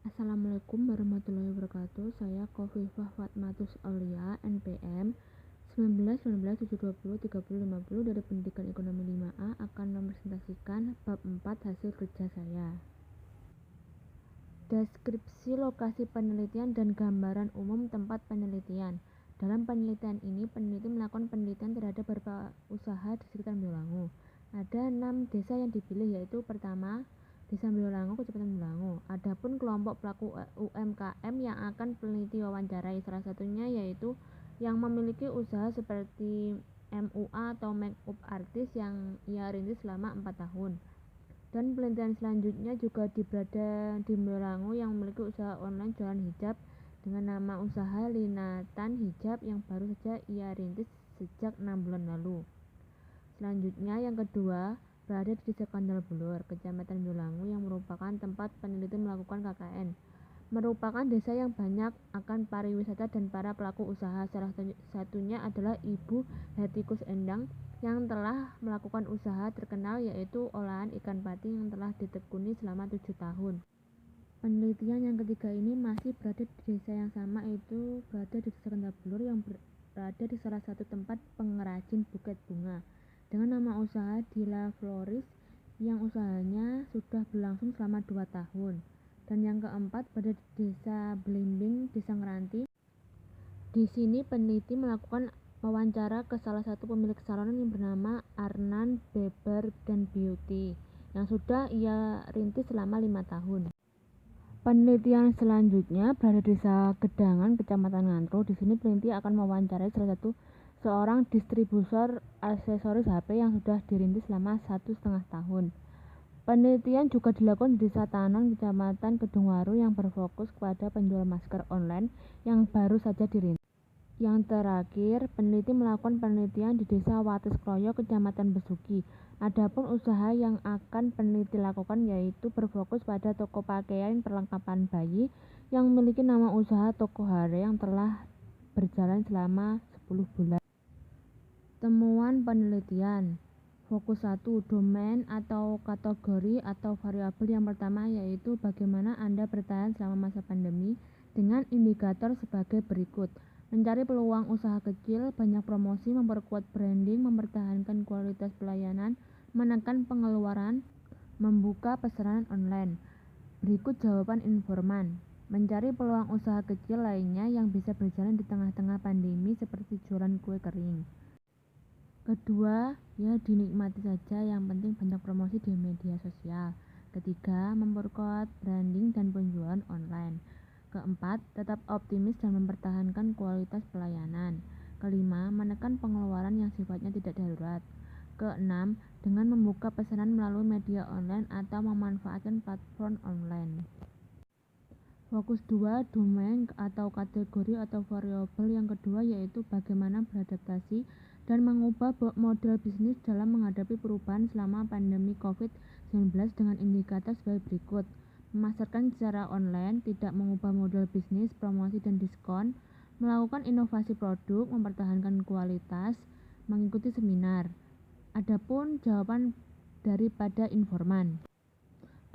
Assalamualaikum warahmatullahi wabarakatuh. Saya Khofifah Fatmatus Aulia, NPM 19 19 720 3050 dari Pendidikan Ekonomi 5A akan mempresentasikan bab 4 hasil kerja saya. Deskripsi lokasi penelitian dan gambaran umum tempat penelitian. Dalam penelitian ini, peneliti melakukan penelitian terhadap beberapa usaha di sekitar Boyolangu. Ada 6 desa yang dipilih, yaitu pertama, Desa Boyolangu, Kecamatan Boyolangu. Adapun kelompok pelaku UMKM yang akan peneliti wawancarai, salah satunya yaitu yang memiliki usaha seperti MUA atau make up artist yang ia rintis selama 4 tahun. Dan penelitian selanjutnya juga berada di Boyolangu yang memiliki usaha online jualan hijab dengan nama usaha Linatan Hijab yang baru saja ia rintis sejak 6 bulan lalu. Selanjutnya yang kedua berada di Desa Kandal Bulur, Kecamatan Boyolangu yang merupakan tempat peneliti melakukan KKN. Merupakan desa yang banyak akan pariwisata dan para pelaku usaha. Salah satunya adalah Ibu Hetikus Endang yang telah melakukan usaha terkenal yaitu olahan ikan pati yang telah ditekuni selama 7 tahun. Penelitian yang ketiga ini masih berada di desa yang sama, yaitu berada di Desa Kandal Bulur yang berada di salah satu tempat pengrajin buket bunga dengan nama usaha Dila Floris yang usahanya sudah berlangsung selama 2 tahun. Dan yang keempat berada di Desa Belimbing, Desa Ngeranti. Di sini peneliti melakukan wawancara ke salah satu pemilik salon yang bernama Arnan Beber dan Beauty yang sudah ia rintis selama 5 tahun. Penelitian selanjutnya berada di Desa Gedangan, Kecamatan Ngantru. Di sini peneliti akan mewawancarai seorang distributor aksesoris HP yang sudah dirintis selama 1,5 tahun. Penelitian juga dilakukan di Desa Tanon, Kecamatan Kedungwaru yang berfokus kepada penjual masker online yang baru saja dirintis. Yang terakhir, peneliti melakukan penelitian di Desa Wates Kroyo, Kecamatan Besuki. Adapun usaha yang akan peneliti lakukan yaitu berfokus pada toko pakaian perlengkapan bayi yang memiliki nama usaha Toko Hare yang telah berjalan selama 10 bulan. Temuan penelitian. Fokus 1, domain atau kategori atau variabel yang pertama yaitu bagaimana Anda bertahan selama masa pandemi dengan indikator sebagai berikut. Mencari peluang usaha kecil, banyak promosi, memperkuat branding, mempertahankan kualitas pelayanan, menekan pengeluaran, membuka pesanan online. Berikut jawaban informan. Mencari peluang usaha kecil lainnya yang bisa berjalan di tengah-tengah pandemi seperti jualan kue kering. Kedua, ya dinikmati saja, yang penting banyak promosi di media sosial. Ketiga, memperkuat branding dan penjualan online. Keempat, tetap optimis dan mempertahankan kualitas pelayanan. Kelima, menekan pengeluaran yang sifatnya tidak darurat. Keenam, dengan membuka pesanan melalui media online atau memanfaatkan platform online. Fokus 2, domain atau kategori atau variabel yang kedua yaitu bagaimana beradaptasi dan mengubah model bisnis dalam menghadapi perubahan selama pandemi COVID-19 dengan indikator sebagai berikut. Memasarkan secara online, tidak mengubah model bisnis, promosi dan diskon, melakukan inovasi produk, mempertahankan kualitas, mengikuti seminar. Adapun jawaban daripada informan.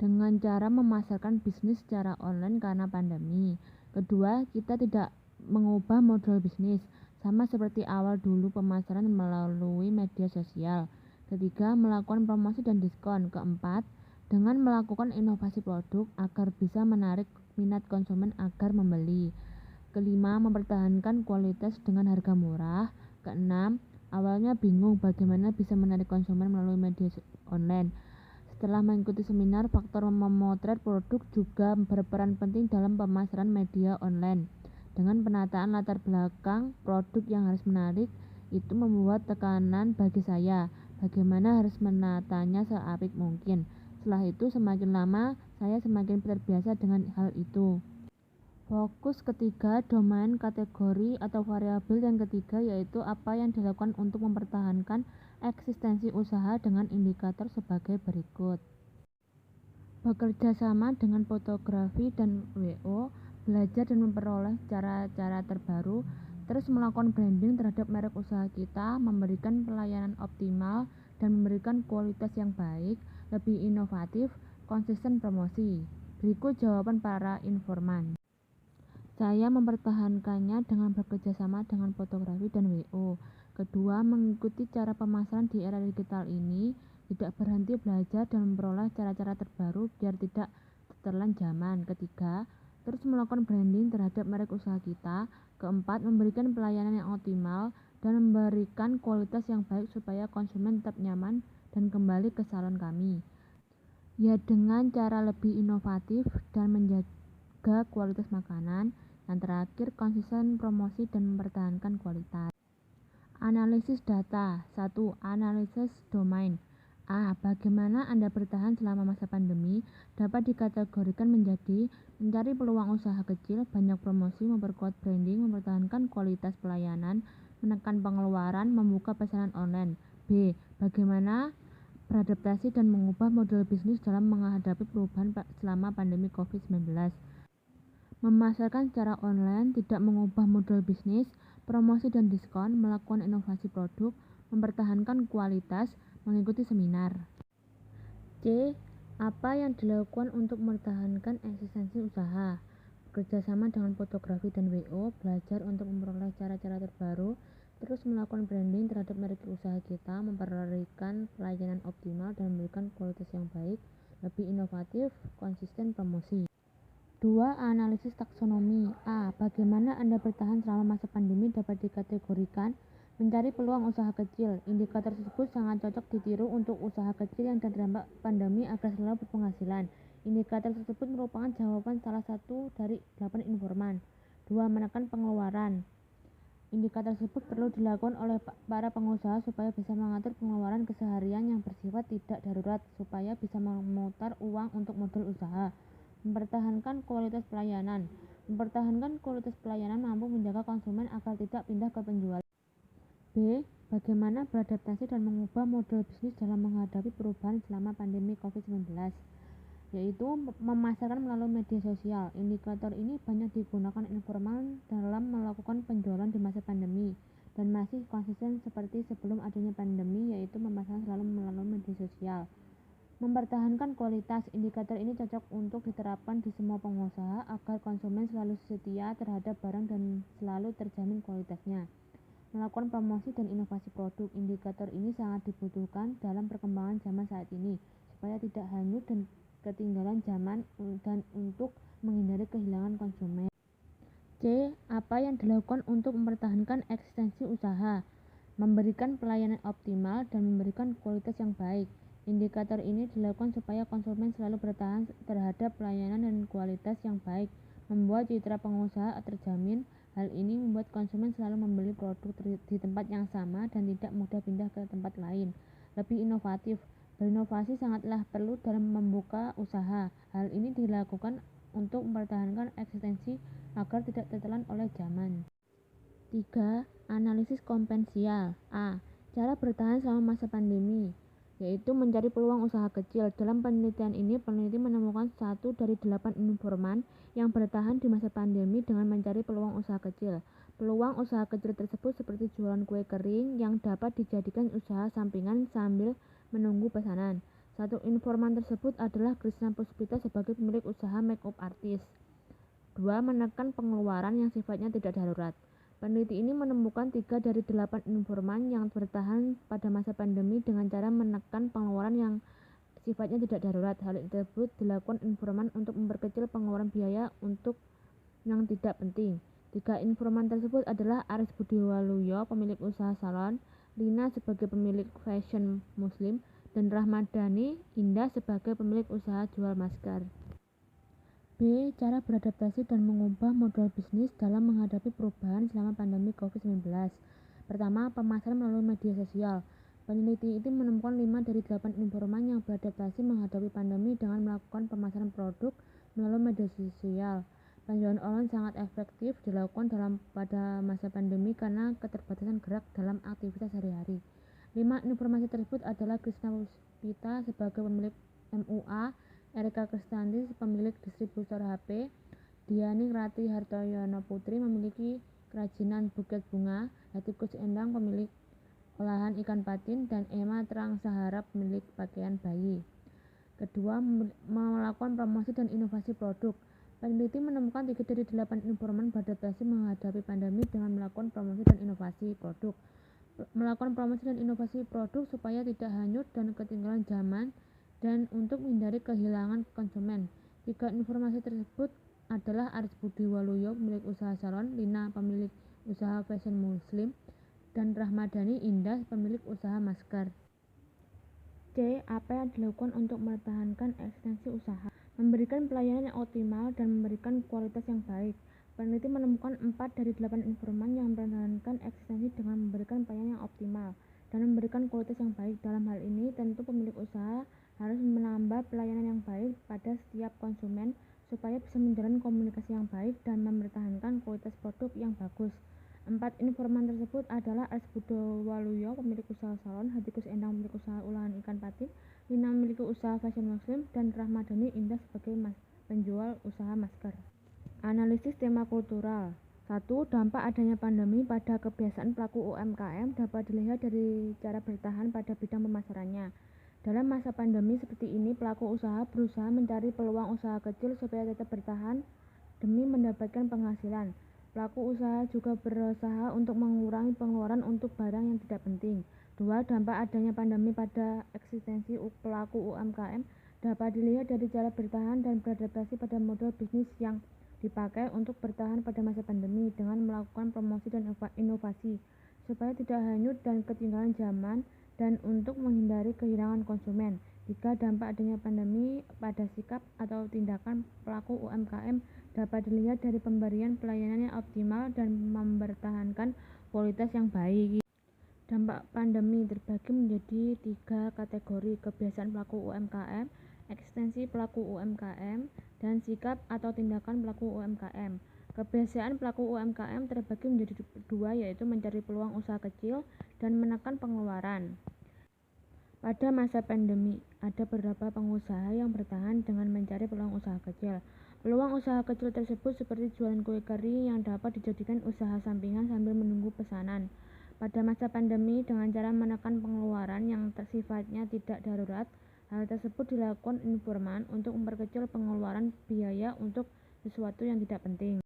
Dengan cara memasarkan bisnis secara online karena pandemi. Kedua, kita tidak mengubah model bisnis, sama seperti awal dulu pemasaran melalui media sosial. Ketiga, melakukan promosi dan diskon. Keempat, dengan melakukan inovasi produk agar bisa menarik minat konsumen agar membeli. Kelima, mempertahankan kualitas dengan harga murah. Keenam, awalnya bingung bagaimana bisa menarik konsumen melalui media online. Setelah mengikuti seminar, faktor memotret produk juga berperan penting dalam pemasaran media online. Dengan penataan latar belakang produk yang harus menarik, itu membuat tekanan bagi saya. Bagaimana harus menatanya seapik mungkin. Setelah itu, semakin lama, saya semakin terbiasa dengan hal itu. Fokus ketiga, domain, kategori, atau variabel yang ketiga yaitu apa yang dilakukan untuk mempertahankan eksistensi usaha dengan indikator sebagai berikut. Bekerja sama dengan fotografi dan WO, belajar dan memperoleh cara-cara terbaru, terus melakukan branding terhadap merek usaha kita, memberikan pelayanan optimal dan memberikan kualitas yang baik, lebih inovatif, konsisten promosi. Berikut jawaban para informan. Saya mempertahankannya dengan bekerja sama dengan fotografi dan WO. Kedua, mengikuti cara pemasaran di era digital ini, tidak berhenti belajar dan memperoleh cara-cara terbaru biar tidak tertelan zaman. Ketiga, terus melakukan branding terhadap merek usaha kita. Keempat, memberikan pelayanan yang optimal dan memberikan kualitas yang baik supaya konsumen tetap nyaman dan kembali ke salon kami. Ya, dengan cara lebih inovatif dan menjaga kualitas makanan. Yang terakhir, konsisten promosi dan mempertahankan kualitas. Analisis data. 1. Analisis domain. A. Bagaimana Anda bertahan selama masa pandemi dapat dikategorikan menjadi mencari peluang usaha kecil, banyak promosi, memperkuat branding, mempertahankan kualitas pelayanan, menekan pengeluaran, membuka pesanan online. B. Bagaimana beradaptasi dan mengubah model bisnis dalam menghadapi perubahan selama pandemi COVID-19. Memasarkan secara online, tidak mengubah model bisnis, promosi dan diskon, melakukan inovasi produk, mempertahankan kualitas, mengikuti seminar. C. Apa yang dilakukan untuk mempertahankan eksistensi usaha? Bekerja sama dengan fotografi dan WO, belajar untuk memperoleh cara-cara terbaru, terus melakukan branding terhadap merek usaha kita, memperolehkan pelayanan optimal dan memberikan kualitas yang baik, lebih inovatif, konsisten promosi. 2. Analisis taksonomi. A. Bagaimana Anda bertahan selama masa pandemi dapat dikategorikan mencari peluang usaha kecil. Indikator tersebut sangat cocok ditiru untuk usaha kecil yang terdampak pandemi agar selalu berpenghasilan. Indikator tersebut merupakan jawaban salah satu dari 8 informan. 2. Menekan pengeluaran. Indikator tersebut perlu dilakukan oleh para pengusaha supaya bisa mengatur pengeluaran keseharian yang bersifat tidak darurat supaya bisa memutar uang untuk modal usaha. Mempertahankan kualitas pelayanan. Mempertahankan kualitas pelayanan mampu menjaga konsumen agar tidak pindah ke penjual. B. Bagaimana beradaptasi dan mengubah model bisnis dalam menghadapi perubahan selama pandemi COVID-19, yaitu memasarkan melalui media sosial. Indikator ini banyak digunakan informal dalam melakukan penjualan di masa pandemi dan masih konsisten seperti sebelum adanya pandemi, yaitu memasarkan selalu melalui media sosial. Mempertahankan kualitas. Indikator ini cocok untuk diterapkan di semua pengusaha agar konsumen selalu setia terhadap barang dan selalu terjamin kualitasnya. Melakukan promosi dan inovasi produk. Indikator ini sangat dibutuhkan dalam perkembangan zaman saat ini supaya tidak hanyut dan ketinggalan zaman dan untuk menghindari kehilangan konsumen. C. Apa yang dilakukan untuk mempertahankan eksistensi usaha? Memberikan pelayanan optimal dan memberikan kualitas yang baik. Indikator ini dilakukan supaya konsumen selalu bertahan terhadap pelayanan dan kualitas yang baik, membuat citra pengusaha terjamin. Hal ini membuat konsumen selalu membeli produk di tempat yang sama dan tidak mudah pindah ke tempat lain. Lebih inovatif. Berinovasi sangatlah perlu dalam membuka usaha. Hal ini dilakukan untuk mempertahankan eksistensi agar tidak tertelan oleh zaman. 3. Analisis kompensial. A. Cara bertahan selama masa pandemi, yaitu mencari peluang usaha kecil. Dalam penelitian ini, peneliti menemukan 1 dari 8 informan yang bertahan di masa pandemi dengan mencari peluang usaha kecil. Peluang usaha kecil tersebut seperti jualan kue kering yang dapat dijadikan usaha sampingan sambil menunggu pesanan. 1 informan tersebut adalah Krishna Puspita sebagai pemilik usaha makeup artist. 2. Menekan pengeluaran yang sifatnya tidak darurat. Peneliti ini menemukan 3 dari 8 informan yang bertahan pada masa pandemi dengan cara menekan pengeluaran yang sifatnya tidak darurat. Hal tersebut dilakukan informan untuk memperkecil pengeluaran biaya untuk yang tidak penting. 3 informan tersebut adalah Aris Budiwaluyo, pemilik usaha salon, Lina sebagai pemilik fashion muslim, dan Rahmadani Indah sebagai pemilik usaha jual masker. B. Cara beradaptasi dan mengubah modal bisnis dalam menghadapi perubahan selama pandemi COVID-19. Pertama, pemasaran melalui media sosial. Peneliti itu menemukan 5 dari 8 informan yang beradaptasi menghadapi pandemi dengan melakukan pemasaran produk melalui media sosial. Penjualan online sangat efektif dilakukan pada masa pandemi karena keterbatasan gerak dalam aktivitas sehari-hari. 5 informasi tersebut adalah Krishna Puspita sebagai pemilik MUA, Erika Kristanti, pemilik distributor HP, Diani Rati Hartoyono Putri memiliki kerajinan buket bunga, Hatikus Endang pemilik olahan ikan patin, dan Emma Trang Sahara pemilik pakaian bayi. Kedua, melakukan promosi dan inovasi produk. Peneliti menemukan 3 dari 8 informan beradaptasi menghadapi pandemi dengan melakukan promosi dan inovasi produk. Melakukan promosi dan inovasi produk supaya tidak hanyut dan ketinggalan zaman dan untuk menghindari kehilangan konsumen. 3 informasi tersebut adalah Aris Budi Waluyo, pemilik usaha salon, Lina, pemilik usaha fashion muslim, dan Rahmadani Indah, pemilik usaha masker. C. Apa yang dilakukan untuk mempertahankan eksistensi usaha? Memberikan pelayanan yang optimal dan memberikan kualitas yang baik. Peneliti menemukan 4 dari 8 informan yang mempertahankan eksistensi dengan memberikan pelayanan yang optimal dan memberikan kualitas yang baik. Dalam hal ini, tentu pemilik usaha harus menambah pelayanan yang baik pada setiap konsumen supaya bisa menjalin komunikasi yang baik dan mempertahankan kualitas produk yang bagus. 4 informan tersebut adalah Aris Budi Waluyo, pemilik usaha salon, Hatikus Endang, pemilik usaha olahan ikan patin, Lina, memiliki usaha fashion muslim, dan Rahmadani Indah sebagai penjual usaha masker. Analisis tema kultural. 1. Dampak adanya pandemi pada kebiasaan pelaku UMKM dapat dilihat dari cara bertahan pada bidang pemasarannya. Dalam masa pandemi seperti ini, pelaku usaha berusaha mencari peluang usaha kecil supaya tetap bertahan demi mendapatkan penghasilan. Pelaku usaha juga berusaha untuk mengurangi pengeluaran untuk barang yang tidak penting. 2. Dampak adanya pandemi pada eksistensi pelaku UMKM dapat dilihat dari cara bertahan dan beradaptasi pada model bisnis yang dipakai untuk bertahan pada masa pandemi dengan melakukan promosi dan inovasi supaya tidak hanyut dan ketinggalan zaman dan untuk menghindari kehilangan konsumen. 3. Dampak adanya pandemi pada sikap atau tindakan pelaku UMKM dapat dilihat dari pemberian pelayanan yang optimal dan mempertahankan kualitas yang baik. Dampak pandemi terbagi menjadi 3 kategori: kebiasaan pelaku UMKM, eksistensi pelaku UMKM, dan sikap atau tindakan pelaku UMKM. Kebiasaan pelaku UMKM terbagi menjadi 2, yaitu mencari peluang usaha kecil dan menekan pengeluaran. Pada masa pandemi, ada beberapa pengusaha yang bertahan dengan mencari peluang usaha kecil. Peluang usaha kecil tersebut seperti jualan kue kering yang dapat dijadikan usaha sampingan sambil menunggu pesanan. Pada masa pandemi, dengan cara menekan pengeluaran yang sifatnya tidak darurat, hal tersebut dilakukan informan untuk memperkecil pengeluaran biaya untuk sesuatu yang tidak penting.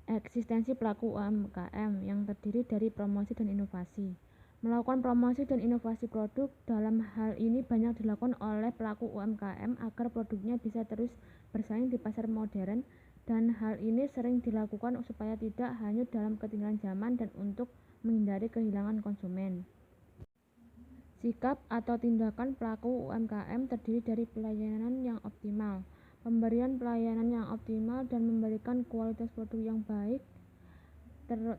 Eksistensi pelaku UMKM yang terdiri dari promosi dan inovasi. Melakukan promosi dan inovasi produk, dalam hal ini banyak dilakukan oleh pelaku UMKM agar produknya bisa terus bersaing di pasar modern, dan hal ini sering dilakukan supaya tidak hanyut dalam ketinggalan zaman dan untuk menghindari kehilangan konsumen. Sikap atau tindakan pelaku UMKM terdiri dari pelayanan yang optimal, pemberian pelayanan yang optimal, dan memberikan kualitas produk yang baik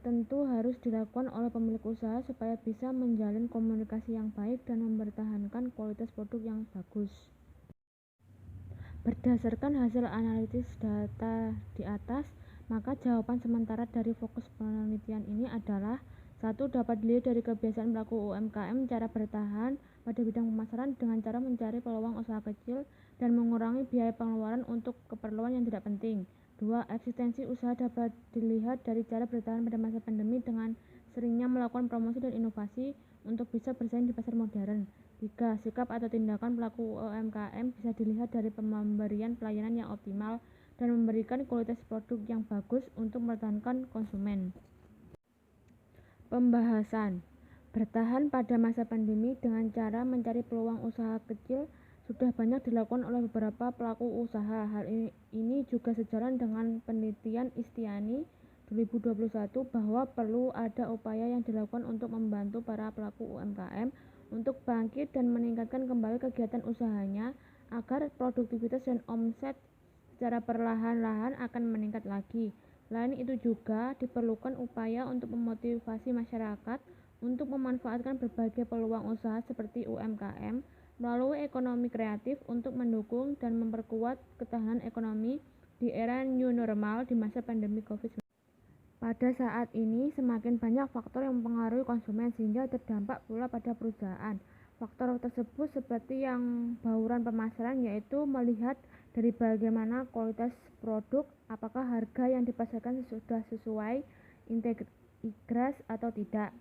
tentu harus dilakukan oleh pemilik usaha supaya bisa menjalin komunikasi yang baik dan mempertahankan kualitas produk yang bagus. Berdasarkan hasil analisis data di atas, maka jawaban sementara dari fokus penelitian ini adalah: 1. Dapat dilihat dari kebiasaan pelaku UMKM cara bertahan pada bidang pemasaran dengan cara mencari peluang usaha kecil dan mengurangi biaya pengeluaran untuk keperluan yang tidak penting. 2. Eksistensi usaha dapat dilihat dari cara bertahan pada masa pandemi dengan seringnya melakukan promosi dan inovasi untuk bisa bersaing di pasar modern. 3. Sikap atau tindakan pelaku UMKM bisa dilihat dari pemberian pelayanan yang optimal dan memberikan kualitas produk yang bagus untuk mempertahankan konsumen. Pembahasan. Bertahan pada masa pandemi dengan cara mencari peluang usaha kecil sudah banyak dilakukan oleh beberapa pelaku usaha. Hal ini juga sejalan dengan penelitian Istiani 2021 bahwa perlu ada upaya yang dilakukan untuk membantu para pelaku UMKM untuk bangkit dan meningkatkan kembali kegiatan usahanya agar produktivitas dan omset secara perlahan-lahan akan meningkat lagi. Selain itu juga diperlukan upaya untuk memotivasi masyarakat untuk memanfaatkan berbagai peluang usaha seperti UMKM melalui ekonomi kreatif untuk mendukung dan memperkuat ketahanan ekonomi di era new normal di masa pandemi COVID-19. Pada saat ini, semakin banyak faktor yang mempengaruhi konsumen sehingga terdampak pula pada perusahaan. Faktor tersebut seperti yang bauran pemasaran, yaitu melihat dari bagaimana kualitas produk, apakah harga yang dipasarkan sudah sesuai integritas atau tidak.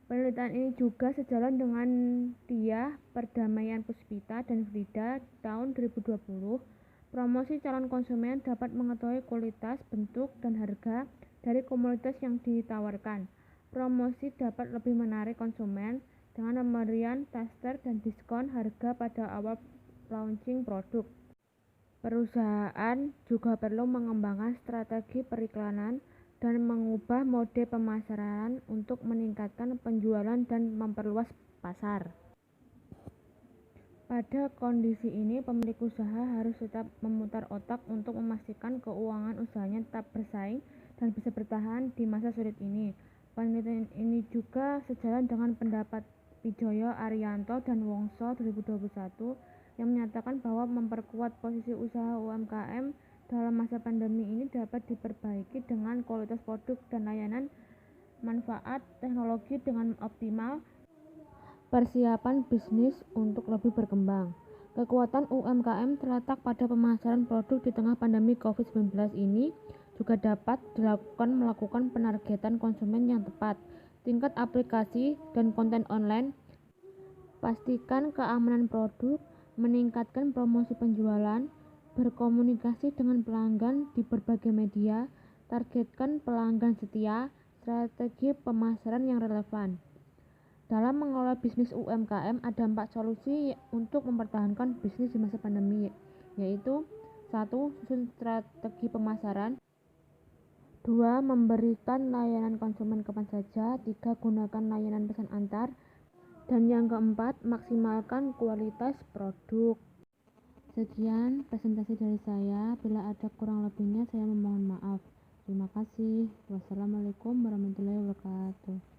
Penelitian ini juga sejalan dengan Diah Perdamaian Puspita dan Frida tahun 2020. Promosi calon konsumen dapat mengetahui kualitas, bentuk, dan harga dari komoditas yang ditawarkan. Promosi dapat lebih menarik konsumen dengan pemberian tester dan diskon harga pada awal launching produk. Perusahaan juga perlu mengembangkan strategi periklanan dan mengubah mode pemasaran untuk meningkatkan penjualan dan memperluas pasar. Pada kondisi ini, pemilik usaha harus tetap memutar otak untuk memastikan keuangan usahanya tetap bersaing dan bisa bertahan di masa sulit ini. Penelitian ini juga sejalan dengan pendapat Wijoyo Ariyanto dan Wongso 2021 yang menyatakan bahwa memperkuat posisi usaha UMKM dalam masa pandemi ini dapat diperbaiki dengan kualitas produk dan layanan, manfaat teknologi dengan optimal, persiapan bisnis untuk lebih berkembang. Kekuatan UMKM terletak pada pemasaran produk di tengah pandemi COVID-19 ini juga dapat dilakukan melakukan penargetan konsumen yang tepat, tingkat aplikasi dan konten online, pastikan keamanan produk, meningkatkan promosi penjualan, berkomunikasi dengan pelanggan di berbagai media, targetkan pelanggan setia, strategi pemasaran yang relevan. Dalam mengelola bisnis UMKM ada 4 solusi untuk mempertahankan bisnis di masa pandemi, yaitu 1. Susun strategi pemasaran, 2. Memberikan layanan konsumen kapan saja, 3. Gunakan layanan pesan antar, dan yang keempat, maksimalkan kualitas produk. Sekian presentasi dari saya. Bila ada kurang lebihnya, saya memohon maaf. Terima kasih. Wassalamualaikum warahmatullahi wabarakatuh.